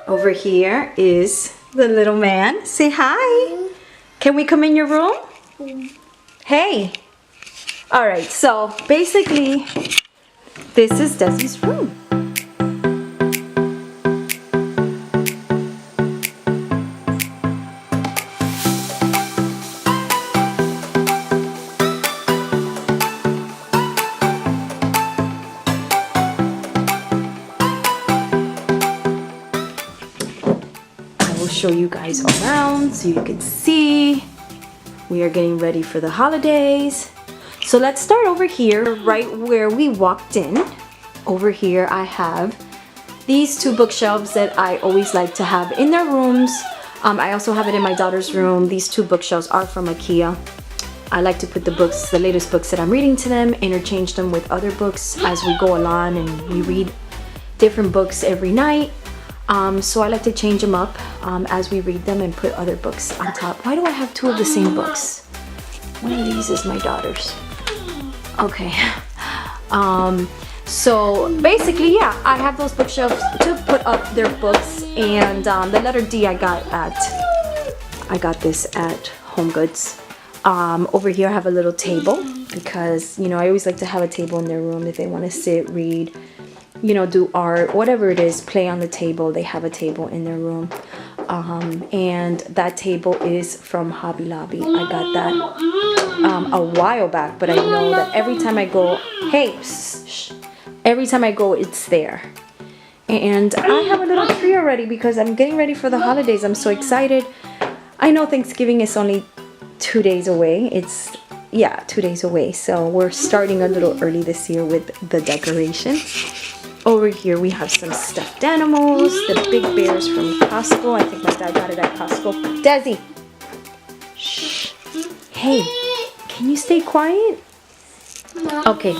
Over here is the little man. Say hi. Can we come in your room? Hey. All right, so basically, this is Desi's room. Show you guys around so you can see. We are getting ready for the holidays. So let's start over here, right where we walked in. Over here I have these two bookshelves that I always like to have in their rooms. I also have it in my daughter's room. These two bookshelves are from IKEA. I like to put the books, the latest books that I'm reading to them, interchange them with other books as we go along, and we read different books every night. So I like to change them up as we read them and put other books on top. Why do I have two of the same books? One of these is my daughter's. Okay. So basically, yeah, I have those bookshelves to put up their books, and the letter D I got this at Home Goods. Over here I have a little table because, you know, I always like to have a table in their room if they want to sit, read, you know, do art, whatever it is, play on the table. They have a table in their room. And that table is from Hobby Lobby. I got that a while back, but I know that every time I go, hey, shh, every time I go, it's there. And I have a little tree already because I'm getting ready for the holidays. I'm so excited. I know Thanksgiving is only 2 days away. It's, yeah, 2 days away. So we're starting a little early this year with the decoration. Over here we have some stuffed animals, the big bears from Costco. I think my dad got it at Costco. Desi! Shh! Hey, can you stay quiet? Okay,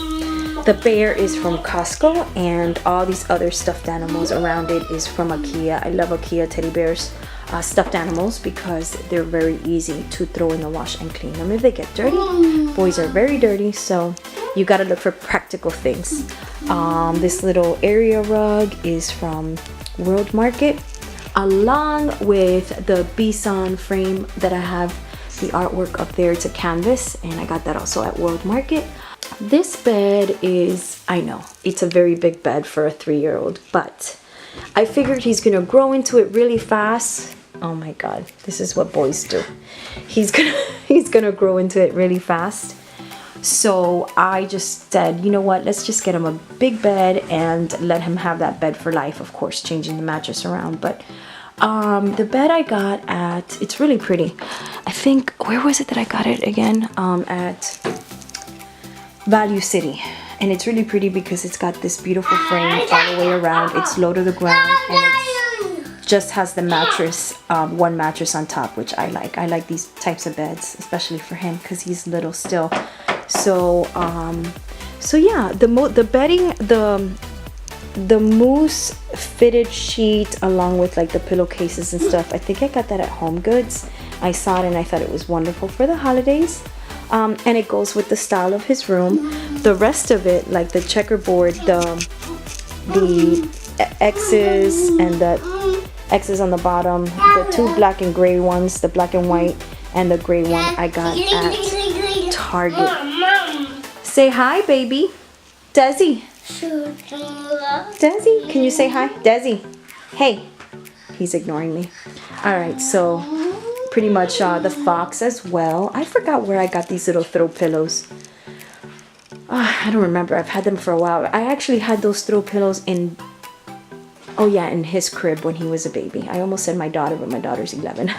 the bear is from Costco, and all these other stuffed animals around it is from IKEA. I love IKEA teddy bears, stuffed animals, because they're very easy to throw in the wash and clean them if they get dirty. Boys are very dirty, so you gotta look for practical things. This little area rug is from World Market, along with the Bison frame that I have the artwork up there to canvas, and I got that also at World Market. This bed is, I know, it's a very big bed for a 3-year-old, but I figured he's gonna grow into it really fast. Oh my God, this is what boys do. He's gonna grow into it really fast. So I just said, you know what, let's just get him a big bed and let him have that bed for life. Of course, changing the mattress around, but the bed I got at, it's really pretty. I think, where was it that I got it again? At Value City. And it's really pretty because it's got this beautiful frame all the way around. It's low to the ground, and it just has the mattress, one mattress on top, which I like. I like these types of beds, especially for him because he's little still. So so yeah, the bedding, the mousse fitted sheet, along with like the pillowcases and stuff, I think I got that at Home Goods. I saw it and I thought it was wonderful for the holidays. And it goes with the style of his room. The rest of it, like the checkerboard, the X's and the X's on the bottom, the two black and gray ones, the black and white and the gray one, I got at Target. Say hi, baby. Desi. Desi, can you say hi? Desi. Hey. He's ignoring me. All right, so pretty much the fox as well. I forgot where I got these little throw pillows. I don't remember. I've had them for a while. I actually had those throw pillows in, oh yeah, in his crib when he was a baby. I almost said my daughter, but my daughter's 11.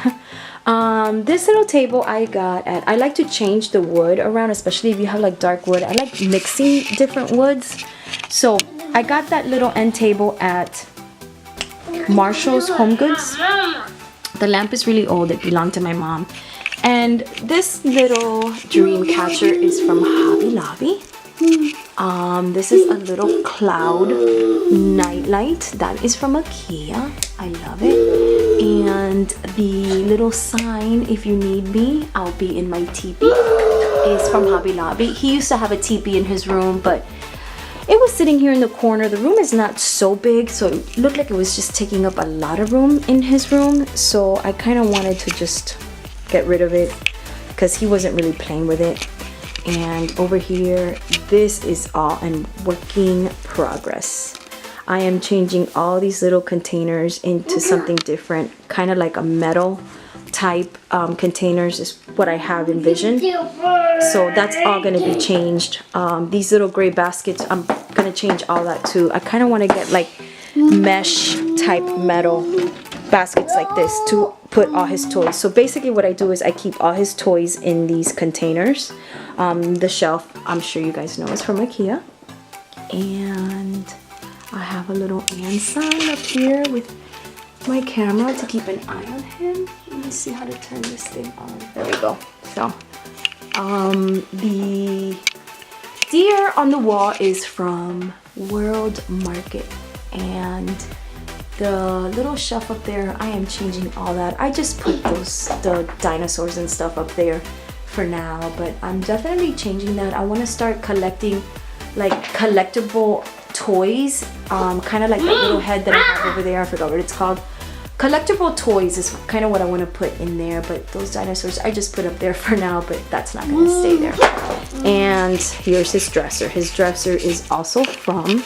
This little table I got at, I like to change the wood around, especially if you have like dark wood. I like mixing different woods. So I got that little end table at Marshall's Home Goods. The lamp is really old. It belonged to my mom. And this little dream catcher is from Hobby Lobby. This is a little cloud nightlight that is from IKEA. I love it. And the little sign, if you need me, I'll be in my teepee, is from Hobby Lobby. He used to have a teepee in his room, but it was sitting here in the corner. The room is not so big, so it looked like it was just taking up a lot of room in his room. So I kind of wanted to just get rid of it because he wasn't really playing with it. And over here, this is all in working progress. I am changing all these little containers into something different, kind of like a metal type containers is what I have envisioned. So that's all going to be changed. These little gray baskets, I'm going to change all that too. I kind of want to get like mesh type metal baskets like this to put all his toys. So basically what I do is I keep all his toys in these containers. The shelf, I'm sure you guys know, is from IKEA. And I have a little and sign up here with my camera to keep an eye on him. Let me see how to turn this thing on. There we go. So the deer on the wall is from World Market, and the little shelf up there, I am changing all that. I just put the dinosaurs and stuff up there for now, but I'm definitely changing that. I want to start collecting like collectible toys, kind of like that little head that I have over there. I forgot what it's called. Collectible toys is kind of what I want to put in there, but those dinosaurs I just put up there for now, but that's not going to stay there. And here's his dresser. His dresser is also from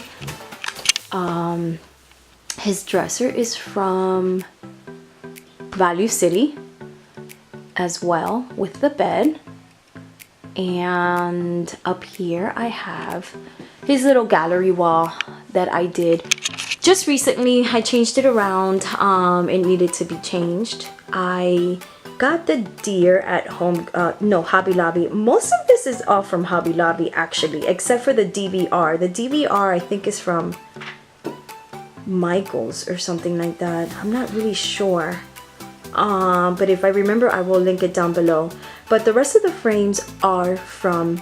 Value City as well, with the bed. And up here I have his little gallery wall that I did just recently. I changed it around. It needed to be changed. I got the deer at home, no, Hobby Lobby. Most of this is all from Hobby Lobby actually, except for the DVR. The DVR I think is from Michael's or something like that. I'm not really sure. But if I remember, I will link it down below. But the rest of the frames are from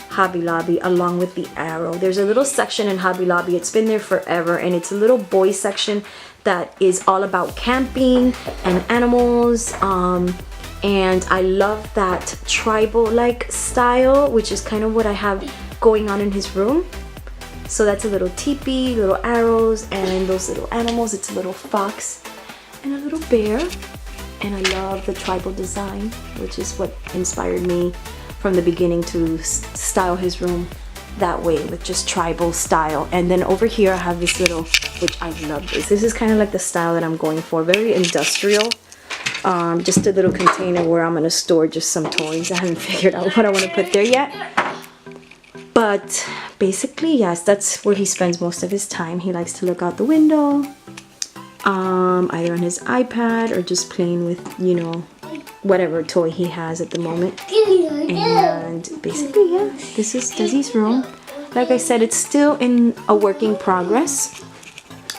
Hobby Lobby, along with the arrow. There's a little section in Hobby Lobby, it's been there forever, and it's a little boy section that is all about camping and animals. And I love that tribal like style, which is kind of what I have going on in his room. So that's a little teepee, little arrows, and those little animals. It's a little fox and a little bear. And I love the tribal design, which is what inspired me from the beginning to style his room that way, with just tribal style. And then over here I have this little, which I love this. This is kind of like the style that I'm going for, very industrial. Just a little container where I'm gonna store just some toys. I haven't figured out what I want to put there yet. But basically, yes, that's where he spends most of his time. He likes to look out the window, either on his iPad or just playing with, you know, whatever toy he has at the moment. And basically, yeah, this is Desi's room. Like I said, it's still in a working progress.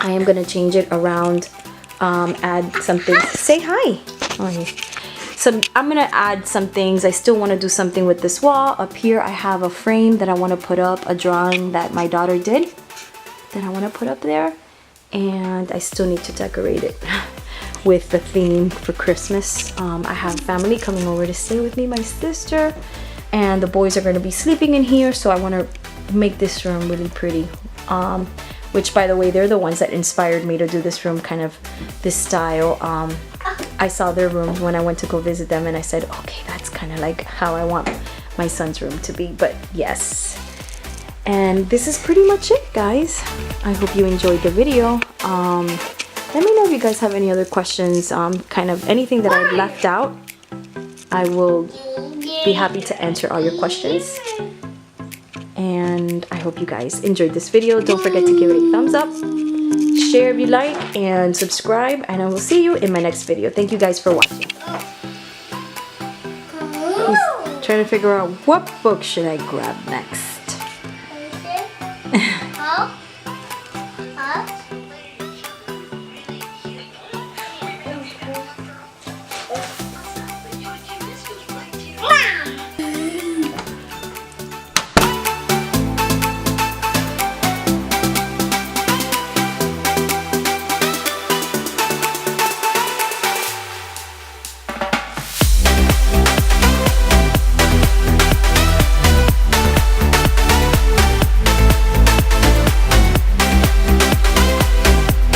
I am gonna change it around, add some things. Say hi. Oh, so I'm gonna add some things. I still want to do something with this wall. Up here I have a frame that I want to put up, a drawing that my daughter did that I want to put up there. And I still need to decorate it with the theme for Christmas. I have family coming over to stay with me, my sister, and the boys are going to be sleeping in here, so I want to make this room really pretty. Which, by the way, they're the ones that inspired me to do this room, kind of this style. I saw their room when I went to go visit them, and I said, okay, that's kind of like how I want my son's room to be. But yes, and this is pretty much it, guys. I hope you enjoyed the video. Let me know if you guys have any other questions, kind of anything that I left out. I will be happy to answer all your questions. And I hope you guys enjoyed this video. Don't forget to give it a thumbs up, share if you like, and subscribe. And I will see you in my next video. Thank you guys for watching. He's trying to figure out what book should I grab next.